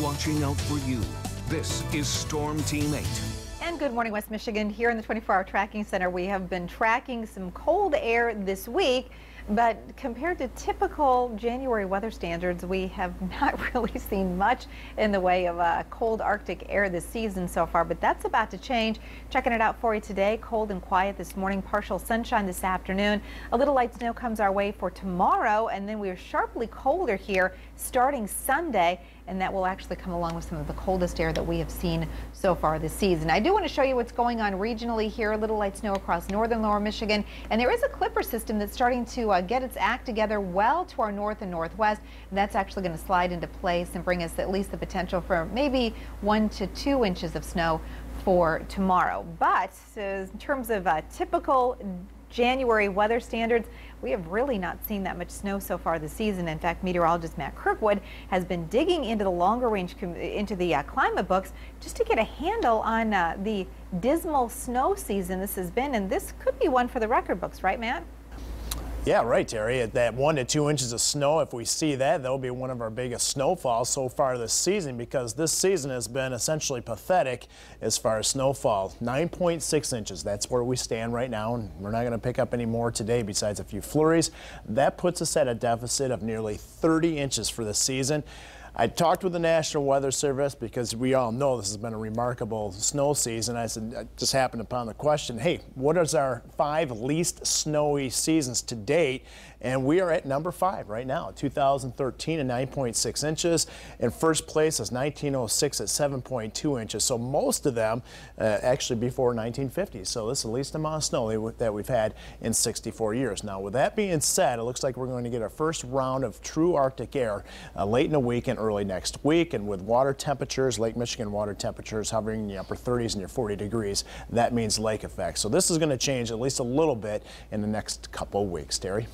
watching out for you. This is Storm Team 8. And good morning, West Michigan. Here in the 24-hour tracking center, we have been tracking some cold air this week, but compared to typical January weather standards, we have not really seen much in the way of cold Arctic air this season so far, but that's about to change. Checking it out for you today. Cold and quiet this morning, partial sunshine this afternoon. A little light snow comes our way for tomorrow, and then we are sharply colder here starting Sunday, and that will actually come along with some of the coldest air that we have seen so far this season. I do want to show you what's going on regionally here. A little light snow across northern lower Michigan, and there is a clipper system that's starting to get its act together well to our north and northwest, and that's actually going to slide into place and bring us at least the potential for maybe 1 to 2 inches of snow for tomorrow. But in terms of typical January weather standards, we have really not seen that much snow so far this season. In fact, meteorologist Matt Kirkwood has been digging into the longer range, into the climate books, just to get a handle on the dismal snow season this has been, and this could be one for the record books, right, Matt? Yeah, right, Terry. At that 1 to 2 inches of snow, if we see that, that'll be one of our biggest snowfalls so far this season, because this season has been essentially pathetic as far as snowfall. 9.6 inches, that's where we stand right now, and we're not going to pick up any more today besides a few flurries. That puts us at a deficit of nearly 30 inches for the season. I talked with the National Weather Service because we all know this has been a remarkable snow season. I said, I just happened upon the question, hey, what is our 5 least snowy seasons to date? And we are at number 5 right now, 2013 at 9.6 inches. In first place is 1906 at 7.2 inches. So most of them actually before 1950. So this is the least amount of snow that we've had in 64 years. Now, with that being said, it looks like we're going to get our first round of true Arctic air late in the week and early next week. And with water temperatures, Lake Michigan water temperatures hovering in the upper 30s and your 40 degrees, that means lake effect. So this is going to change at least a little bit in the next couple of weeks, Terry.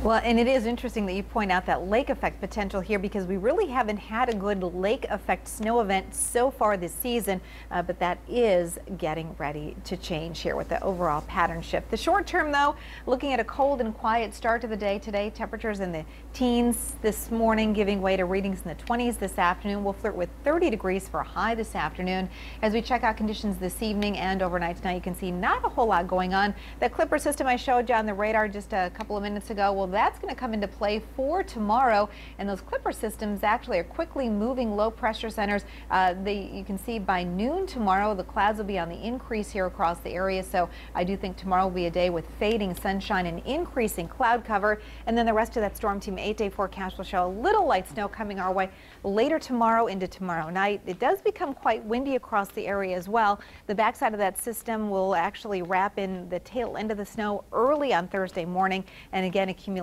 Well, and it is interesting that you point out that lake effect potential here, because we really haven't had a good lake effect snow event so far this season, but that is getting ready to change here with the overall pattern shift. The short term, though, looking at a cold and quiet start to the day today. Temperatures in the teens this morning, giving way to readings in the 20s this afternoon. We'll flirt with 30 degrees for a high this afternoon. As we check out conditions this evening and overnight tonight, you can see not a whole lot going on. The clipper system I showed you on the radar just a couple of minutes ago, well, that's going to come into play for tomorrow, and those clipper systems actually are quickly moving low pressure centers. You can see by noon tomorrow the clouds will be on the increase here across the area, so I do think tomorrow will be a day with fading sunshine and increasing cloud cover, and then the rest of that Storm Team 8-day forecast will show a little light snow coming our way later tomorrow into tomorrow night. It does become quite windy across the area as well. The backside of that system will actually wrap in the tail end of the snow early on Thursday morning, and again, accumulations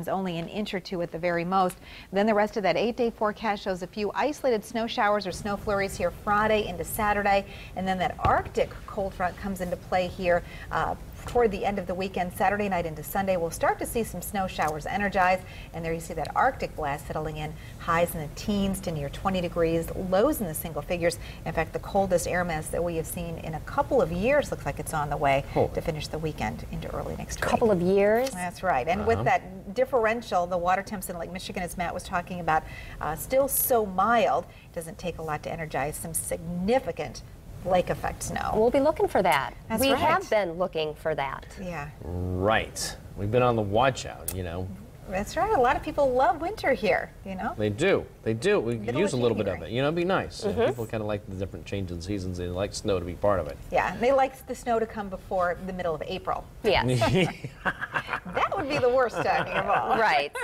only an inch or 2 at the very most. Then the rest of that 8-day forecast shows a few isolated snow showers or snow flurries here Friday into Saturday, and then that Arctic cold front comes into play here toward the end of the weekend. Saturday night into Sunday, we'll start to see some snow showers energize, and there you see that Arctic blast settling in, highs in the teens to near 20 degrees, lows in the single figures. In fact, the coldest air mass that we have seen in a couple of years looks like it's on the way to finish the weekend into early next week. Couple of years? That's right. And with that differential, the water temps in Lake Michigan, as Matt was talking about, still so mild, it doesn't take a lot to energize some significant lake effect snow. We'll be looking for that. That's we right. have been looking for that. Yeah. Right. We've been on the watch out, you know. That's right. A lot of people love winter here, you know. They do. They do. We could use a little bit of January. it. You know, it'd be nice. People kind of like the different change in seasons. They like snow to be part of it. Yeah, they like the snow to come before the middle of April. Yes. That would be the worst time of all. Right.